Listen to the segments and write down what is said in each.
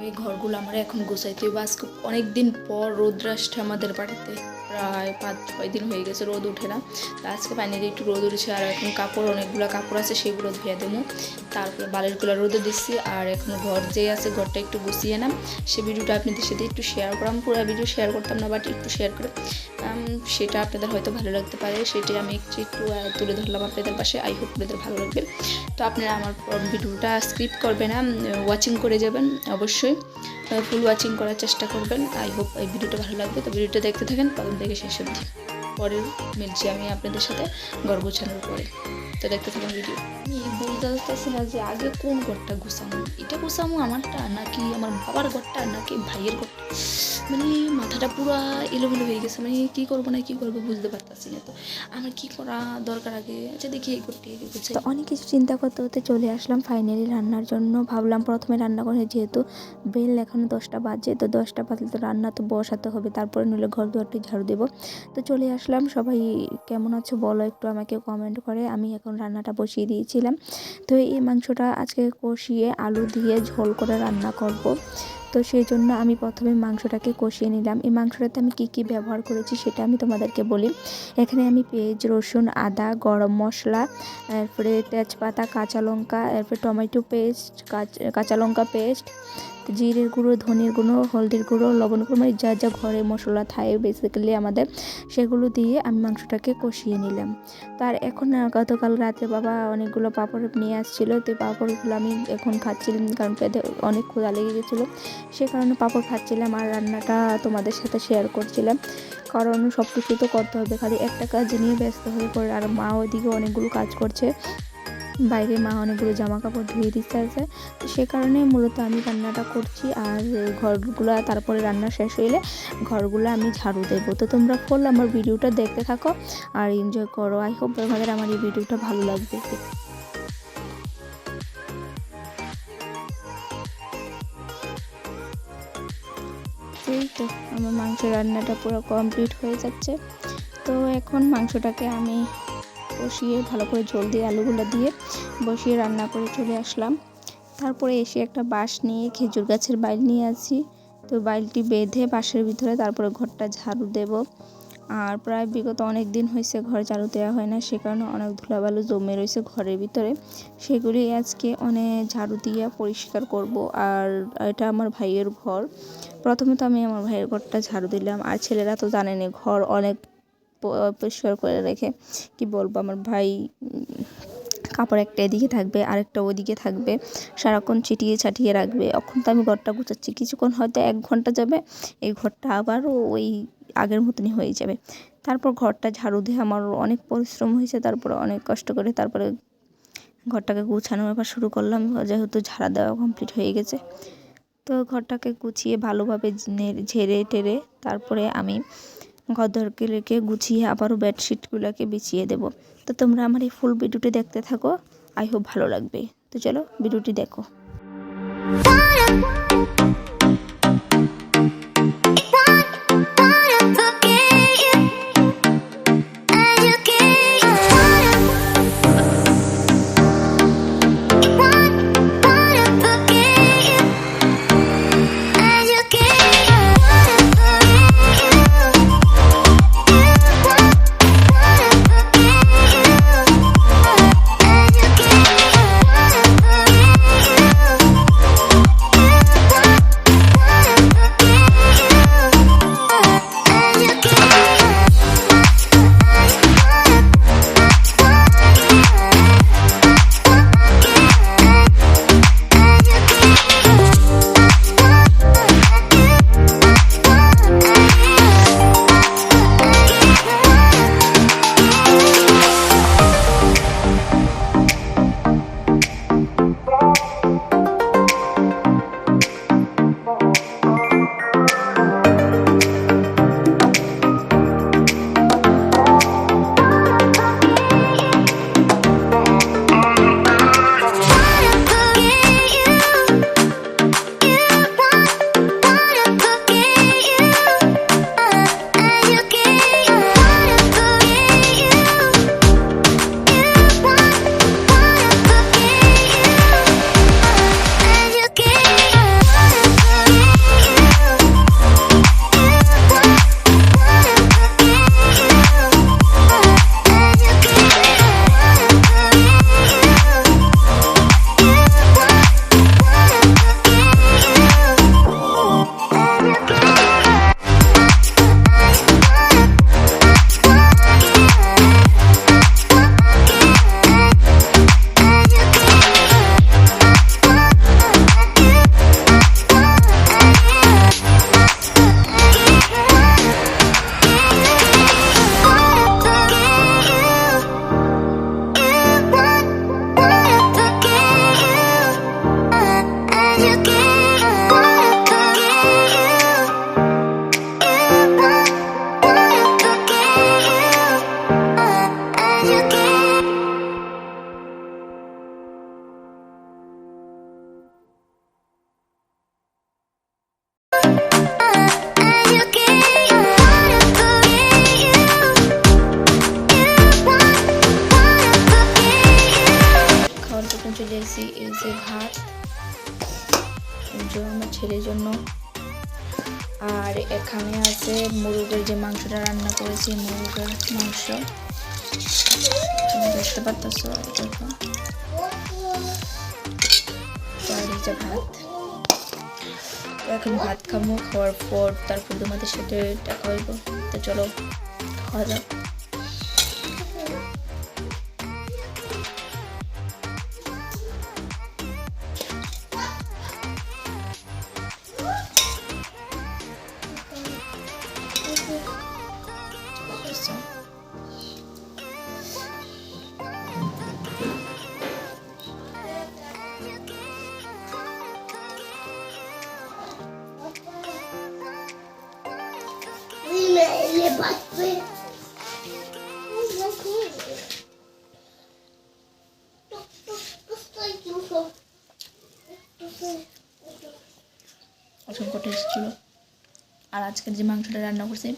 এই ঘরগুলো আমরা এখন গোছাইতে হবে। আজকে অনেকদিন পর রোদ্র আসছে আমাদের বাড়িতে, প্রায় 5-6 দিন হয়ে গেছে রোদ উঠে না। তো আজকে ফাইনালি একটু রোদ উঠেছে, আর এখন কাপড় অনেকগুলো কাপড় আছে সেগুলো ধুয়ে দেবো। তারপরে বালিরগুলো রোদে দিচ্ছি, আর এখন ঘর যে আছে ঘরটা একটু গুছিয়ে নাম। সে ভিডিওটা আপনাদের সাথে একটু শেয়ার করলাম, পুরো ভিডিও শেয়ার করতাম না, বাট একটু শেয়ার করে সেটা আপনাদের হয়তো ভালো লাগতে পারে, সেটাই আমি একটু তুলে ধরলাম আপনাদের পাশে। আই হোপ আপনাদের ভালো লাগবে। তো আপনারা আমার ভিডিওটা স্কিপ করবেন না, ওয়াচিং করে যাবেন, অবশ্যই ফুল ওয়াচিং করার চেষ্টা করবেন। আই হোপ এই ভিডিওটা ভালো লাগবে। তো ভিডিওটা দেখতে থাকেন প্রথম থেকে শেষ অবধি। পরে মিলছি আমি আপনাদের সাথে ঘর গোছানোর পরে। তো দেখতে থাকেন ভিডিও। আমি বলতে চাচ্ছি না যে আগে কোন ঘরটা গুছামো, এটা গুছামো আমারটা নাকি আমার বাবার ঘরটা নাকি ভাইয়ের ঘরটা, মানে মাথাটা পুরো এলোমেলো হয়ে গেছে। মানে কী করবো না কী করবো বুঝতে পারতেছি না। তো আমার কী করা দরকার আগে, আচ্ছা দেখি এই করতে গুছাই। তো অনেক কিছু চিন্তা করতে করতে চলে আসলাম ফাইনালি রান্নার জন্য। ভাবলাম প্রথমে রান্না করে, যেহেতু বেল এখনও 10টা বাজে, তো 10টা বাজলে তো রান্না তো বসাতে হবে, তারপরে নইলে ঘর দুয়ারটি ঝাড়ু দেবো। তো চলে আসলাম। সবাই কেমন আছো বলো একটু আমাকে কমেন্ট করে। আমি এখন রান্নাটা বসিয়ে দিয়েছিলাম। তো এই মাংসটা আজকে কষিয়ে আলু দিয়ে ঝোল করে রান্না করব। তো সেই জন্য আমি প্রথমে মাংসটাকে কষিয়ে নিলাম। এই মাংসটাতে আমি কী কী ব্যবহার করেছি সেটা আমি তোমাদেরকে বলি। এখানে আমি পেঁয়াজ, রসুন, আদা, গরম মশলা, এরপরে তেজপাতা, কাঁচা লঙ্কা, এরপরে টমেটো পেস্ট, কাঁচা লঙ্কা পেস্ট, জিরের গুঁড়ো, ধনের গুঁড়ো, হলদির গুঁড়ো, লবণ গুঁড়ো, মানে যা যা ঘরে মশলা থাকে বেসিক্যালি আমাদের, সেগুলো দিয়ে আমি মাংসটাকে কষিয়ে নিলাম। তার এখন গতকাল রাতে বাবা অনেকগুলো পাঁপড় নিয়ে আসছিলো, তো পাঁপড়গুলো আমি এখন খাচ্ছিলাম, কারণ পেটে অনেক ক্ষুধা লেগে গেছিলো, সে কারণে পাঁপড় খাচ্ছিলাম আর রান্নাটা তোমাদের সাথে শেয়ার করছিলাম। কারণ সব কিছু তো করতে হবে, খালি একটা কাজ নিয়ে ব্যস্ত হয়ে পড়ে। আর মা ওইদিকে অনেকগুলো কাজ করছে, বাইরে মা অনেকগুলো জামা কাপড় ধুয়ে দিতে আছে, তো সে কারণে মূলত আমি রান্নাটা করছি। আর ঘরগুলো তারপরে রান্না শেষ হইলে ঘরগুলো আমি ঝাড়ু দেবো। তো তোমরা ফুল আমার ভিডিওটা দেখতে থাকো আর এনজয় করো। আই হোপ তোমাদের আমার এই ভিডিওটা ভালো লাগবে। এই তো আমার মাংস রান্নাটা পুরো কমপ্লিট হয়ে যাচ্ছে। তো এখন মাংসটাকে আমি কষিয়ে ভালো করে ঝোল দিয়ে আলুগুলো দিয়ে বসিয়ে রান্না করে চলে আসলাম। তারপরে এসে একটা বাঁশ নিয়ে, খেজুর গাছের বাইল নিয়ে আসি, তো বাইলটি বেঁধে বাঁশের ভিতরে তারপরে ঘরটা ঝাড়ু দেব। আর প্রায় বিগত অনেক দিন হয়েছে ঘর ঝাড়ু দেওয়া হয় না, সে কারণে অনেক ধুলাবালু জমে রয়েছে ঘরের ভিতরে, সেগুলি আজকে অনেক ঝাড়ু দিয়ে পরিষ্কার করব। আর এটা আমার ভাইয়ের ঘর। প্রথমে তো আমি আমার ভাইয়ের ঘরটা ঝাড়ু দিলাম, আর ছেলেরা তো জানেনি ঘর অনেক পরিষ্কার করে রেখে, কি বলবো, আমার ভাই কাপড় একটা এদিকে থাকবে আরেকটা ওদিকে থাকবে, সারাক্ষণ ছিটিয়ে ছাটিয়ে রাখবে। এখন তো আমি ঘরটা গুছাচ্ছি, কিছুক্ষণ হয়তো 1 ঘন্টা যাবে, এই ঘরটা আবারও ওই আগের মতনই হয়ে যাবে। তারপর ঘরটা ঝাড়ু দিয়ে আমার অনেক পরিশ্রম হয়েছে, তারপরে অনেক কষ্ট করে তারপরে ঘরটাকে গুছানো ব্যাপার শুরু করলাম, যেহেতু ঝাড়া দেওয়া কমপ্লিট হয়ে গেছে। তো ঘরটাকে গুছিয়ে ভালোভাবে ঝেড়ে টেরে তারপরে আমি ঘরদোরকে রেখে গুছিয়ে আবারও বেডশিটগুলোকে বিছিয়ে দেব। তো তোমরা আমার এই ফুল ভিডিওটি দেখতে থাকো, আই হোপ ভালো লাগবে। তো চলো ভিডিওটি দেখো। খাওয়ার পর চলে এসেছি, এই যে ভাত আমার ছেলের জন্য, আর এখানে আছে মুরগের যে মাংসটা রান্না করেছি, মুরগের মাংস দেখতে পারতেছ, দেখো। আর এই যে ভাত, এখন ভাত খাবো, খাওয়ার পর তারপর তোমাদের সাথে দেখা হইব। তো চলো খাওয়া যাক। অসংখ্য টেস্ট ছিল, আর আজকের যে মাংসটা রান্না করছি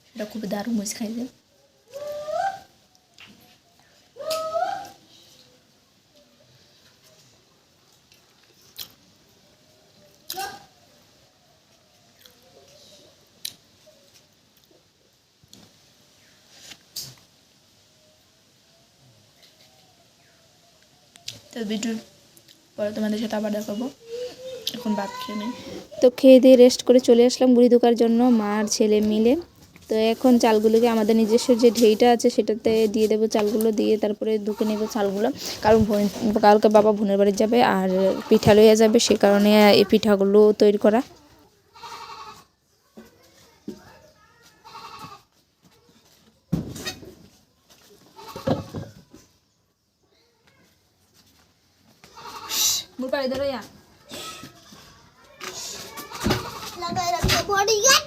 সেটা খুবই দারুণ হয়েছে খাইতে। তো ভিডিওর পরে তোমাদের সাথে আবার দেখাবো, এখন ভাত খেয়ে নিই। তো খেয়ে দিয়ে রেস্ট করে চলে আসলাম মুড়ি ধোকার জন্য, মা আর ছেলে মিলে। তো এখন চালগুলোকে আমাদের নিজস্ব যে ঢেইটা আছে সেটাতে দিয়ে দেবো, চালগুলো দিয়ে তারপরে ধুকে নেবো চালগুলো, কারণ কালকে বাবা বোনের বাড়ি যাবে আর পিঠা লইয়া যাবে, সে কারণে এই পিঠাগুলো তৈরি করা। মুরপাড়ি ধরো ইয়া লাগাই রাখো বডি গেট।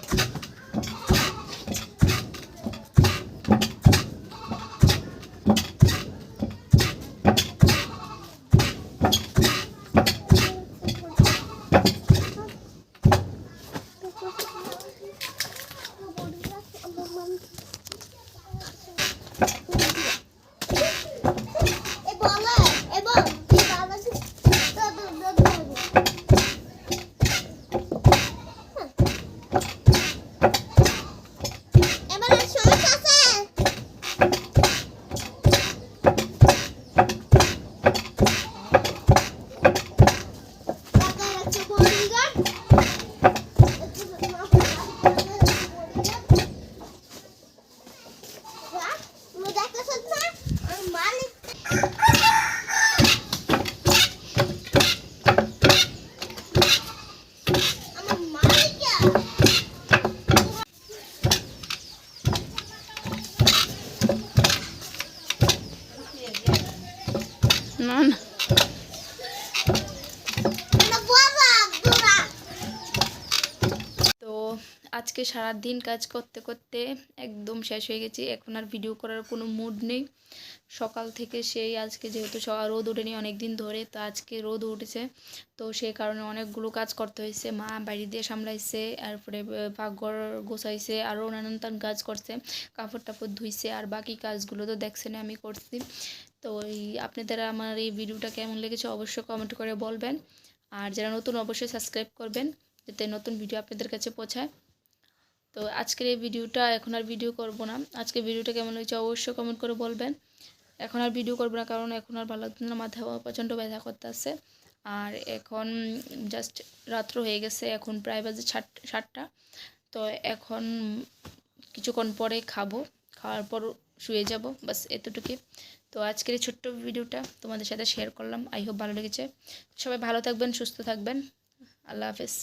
না না তো আজকে সারা দিন কাজ করতে করতে একদম শেষ হয়ে গেছি, এখন আর ভিডিও করার কোনো মুড নেই। সকাল থেকে সেই আজকে যেহেতু রোদ ওঠেনি অনেক দিন ধরে, তো আজকে রোদ উঠেছে, তো সেই কারণে অনেকগুলো কাজ করতে হয়েছে। মা বাড়ি দিয়ে সামলাইছে, তারপরে পাকঘর গোছাইছে, আরও নানান তান কাজ করছে, কাপড় টাপড় ধুইছে, আর বাকি কাজগুলো তো দেখছেন আমি করছি। তো আপনাদের আমার এই ভিডিওটা কেমন লেগেছে অবশ্যই কমেন্ট করে বলবেন, আর যারা নতুন অবশ্যই সাবস্ক্রাইব করবেন যাতে নতুন ভিডিও আপনাদের কাছে পৌঁছায়। তো আজকের এই ভিডিওটা এখন আর ভিডিও করব না, আজকে ভিডিওটা কেমন হয়েছে অবশ্যই কমেন্ট করে বলবেন। এখন আর ভিডিও করবো না, কারণ এখন আর ভালো লাগছে না, মাথা প্রচণ্ড ব্যথা করতে আসছে। আর এখন জাস্ট রাত্র হয়ে গেছে, এখন প্রায় বাজে 7টা। তো এখন কিছুক্ষণ পরে খাবো, খাওয়ার পর শুয়ে যাব, বাস এতটুকুই। তো আজকের এই ছোট্ট ভিডিওটা তোমাদের সাথে শেয়ার করলাম, আই হোপ ভালো লেগেছে। সবাই ভালো থাকবেন, সুস্থ থাকবেন, আল্লাহ হাফেজ।